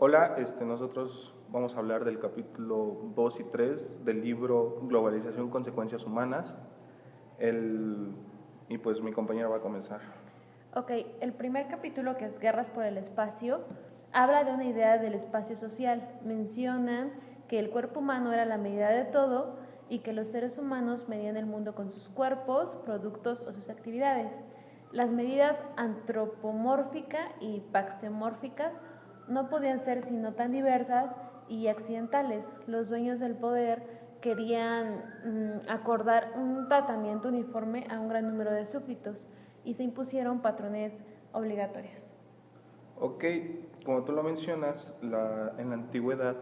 Hola, nosotros vamos a hablar del capítulo 2 y 3 del libro Globalización, Consecuencias Humanas. Y pues mi compañera va a comenzar. Ok, el primer capítulo, que es Guerras por el Espacio, habla de una idea del espacio social. Mencionan que el cuerpo humano era la medida de todo y que los seres humanos medían el mundo con sus cuerpos, productos o sus actividades. Las medidas antropomórfica y paxemórficas no podían ser sino tan diversas y accidentales. Los dueños del poder querían acordar un tratamiento uniforme a un gran número de súbditos y se impusieron patrones obligatorios. Ok, como tú lo mencionas, en la antigüedad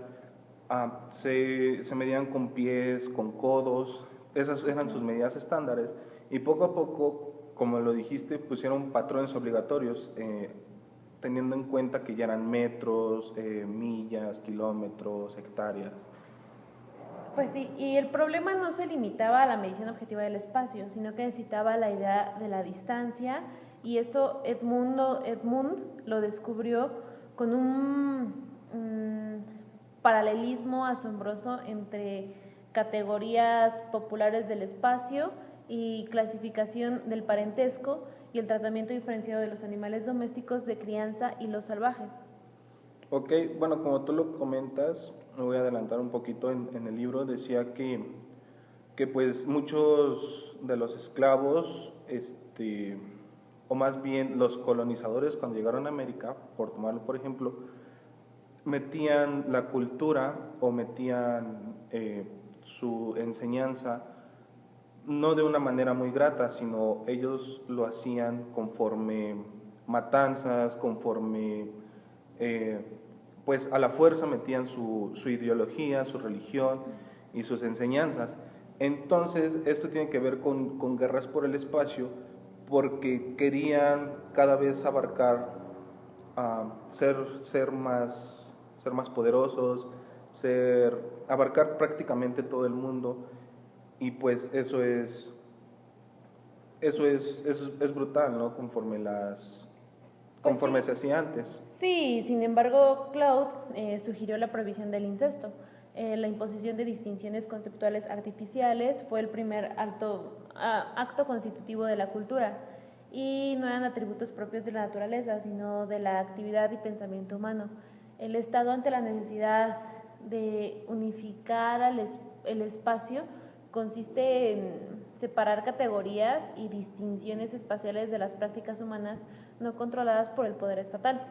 se medían con pies, con codos, esas eran sus medidas estándares, y poco a poco, como lo dijiste, pusieron patrones obligatorios, teniendo en cuenta que ya eran metros, millas, kilómetros, hectáreas. Pues sí, y el problema no se limitaba a la medición objetiva del espacio, sino que necesitaba la idea de la distancia, y esto Edmund lo descubrió con un paralelismo asombroso entre categorías populares del espacio y clasificación del parentesco y el tratamiento diferenciado de los animales domésticos de crianza y los salvajes. Ok, bueno, como tú lo comentas, me voy a adelantar un poquito en el libro, decía que pues muchos de los esclavos, o más bien los colonizadores cuando llegaron a América, por tomarlo por ejemplo, metían la cultura o metían su enseñanza no de una manera muy grata, sino ellos lo hacían conforme matanzas, conforme pues a la fuerza metían su ideología, su religión y sus enseñanzas. Entonces esto tiene que ver con guerras por el espacio, porque querían cada vez abarcar, ser más poderosos, abarcar prácticamente todo el mundo, y pues eso es brutal, ¿no? Pues Conforme sí. se hacía antes. Sí, sin embargo, Claude sugirió la prohibición del incesto. La imposición de distinciones conceptuales artificiales fue el primer acto constitutivo de la cultura, y no eran atributos propios de la naturaleza, sino de la actividad y pensamiento humano. El Estado, ante la necesidad de unificar el espacio, consiste en separar categorías y distinciones espaciales de las prácticas humanas no controladas por el poder estatal.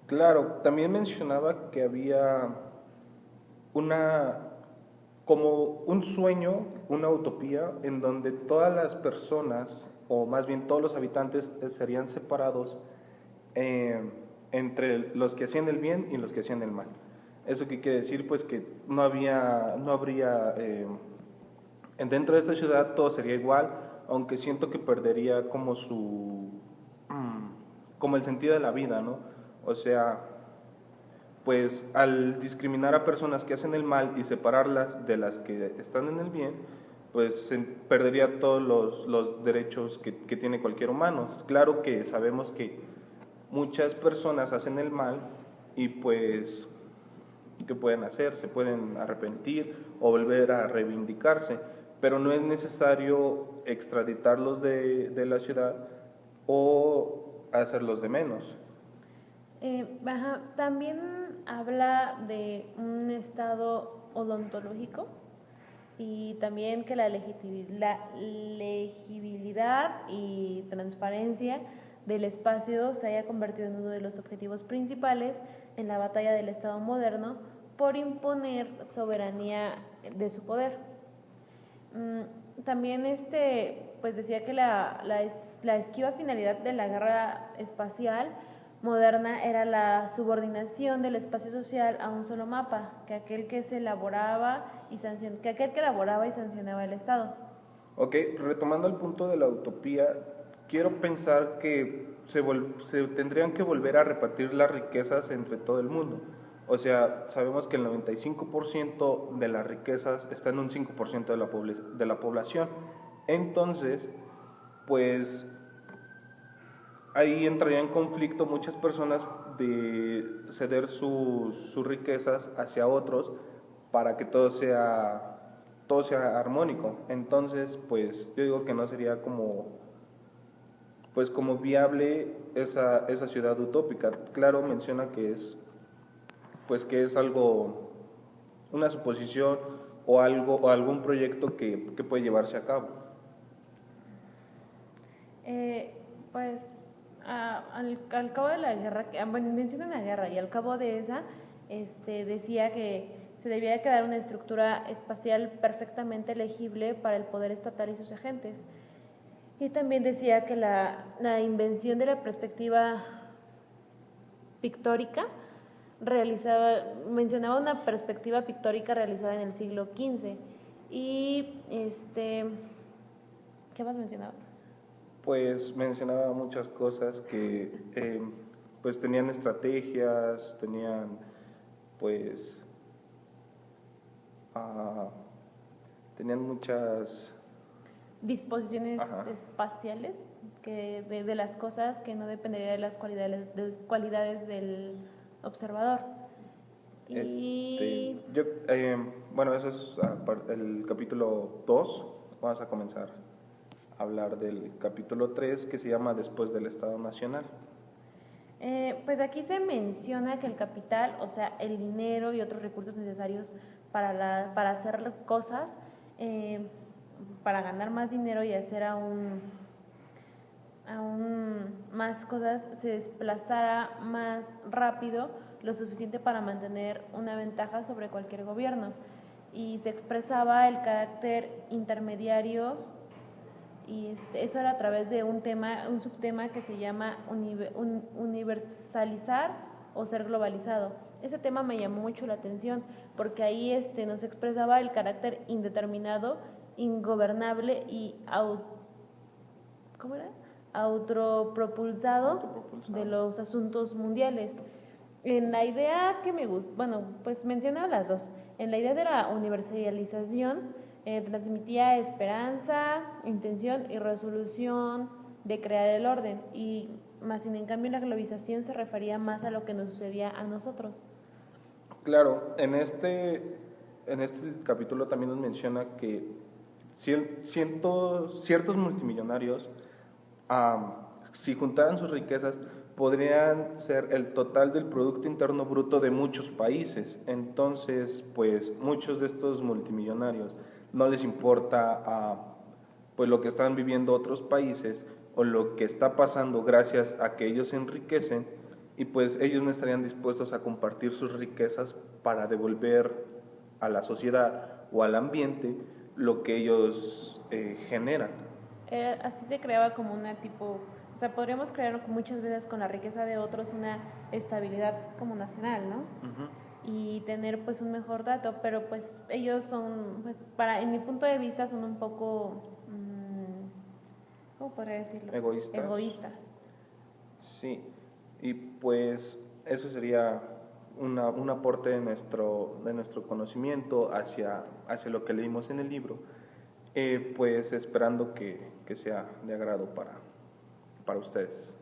Claro, también mencionaba que había una, como un sueño, una utopía, en donde todas las personas, o más bien todos los habitantes, serían separados eh, entre los que hacían el bien y los que hacían el mal. ¿Eso qué quiere decir? Pues que no habría, dentro de esta ciudad todo sería igual, aunque siento que perdería como el sentido de la vida, ¿no? O sea, pues al discriminar a personas que hacen el mal y separarlas de las que están en el bien, pues se perdería todos los derechos que tiene cualquier humano. Claro que sabemos que muchas personas hacen el mal y pues, ¿qué pueden hacer? Se pueden arrepentir o volver a reivindicarse, pero no es necesario extraditarlos de la ciudad o hacerlos de menos. También habla de un estado odontológico, y también que la legibilidad y transparencia del espacio se haya convertido en uno de los objetivos principales en la batalla del Estado moderno por imponer soberanía de su poder. También pues decía que la esquiva finalidad de la guerra espacial moderna era la subordinación del espacio social a un solo mapa, que aquel que elaboraba y sancionaba el Estado. Ok, retomando el punto de la utopía, quiero pensar que se tendrían que volver a repartir las riquezas entre todo el mundo. O sea, sabemos que el 95% de las riquezas está en un 5% de la población. Entonces, pues ahí entraría en conflicto muchas personas de ceder sus riquezas hacia otros para que todo sea armónico. Entonces, pues yo digo que no sería como viable esa ciudad utópica. Claro, menciona que es algo, una suposición o algún proyecto que puede llevarse a cabo. Pues al cabo de la guerra, bueno, menciona la guerra y al cabo de esa, decía que se debía de crear una estructura espacial perfectamente legible para el poder estatal y sus agentes. Y también decía que la invención de la perspectiva pictórica mencionaba una perspectiva pictórica realizada en el siglo XV. Y ¿qué más mencionaba? Pues mencionaba muchas cosas que pues tenían estrategias, pues tenían muchas disposiciones espaciales de las cosas que no dependería de las cualidades del observador. Bueno, eso es el capítulo 2. Vamos a comenzar a hablar del capítulo 3, que se llama Después del Estado Nacional. Pues aquí se menciona que el capital, o sea, el dinero y otros recursos necesarios para hacer cosas, para ganar más dinero y hacer aún más cosas, se desplazara más rápido, lo suficiente para mantener una ventaja sobre cualquier gobierno. Y se expresaba el carácter intermediario, y eso era a través de un subtema que se llama universalizar o ser globalizado. Ese tema me llamó mucho la atención porque ahí nos expresaba el carácter indeterminado, ingobernable y autopropulsado de los asuntos mundiales. En la idea que me gusta, bueno, pues mencionaba las dos. En la idea de la universalización, transmitía esperanza, intención y resolución de crear el orden, y más sin en cambio la globalización se refería más a lo que nos sucedía a nosotros. Claro, en este capítulo también nos menciona que ciertos multimillonarios, si juntaran sus riquezas, podrían ser el total del Producto Interno Bruto de muchos países. Entonces, pues muchos de estos multimillonarios no les importa pues lo que están viviendo otros países o lo que está pasando gracias a que ellos se enriquecen, y pues ellos no estarían dispuestos a compartir sus riquezas para devolver a la sociedad o al ambiente lo que ellos generan. Así se creaba como o sea, podríamos crear muchas veces con la riqueza de otros una estabilidad como nacional, ¿no? Y tener pues un mejor trato, pero pues ellos son, pues, en mi punto de vista, son un poco, ¿cómo podría decirlo? Egoístas. Sí, y pues eso sería un aporte de nuestro conocimiento hacia lo que leímos en el libro, pues esperando que sea de agrado para ustedes.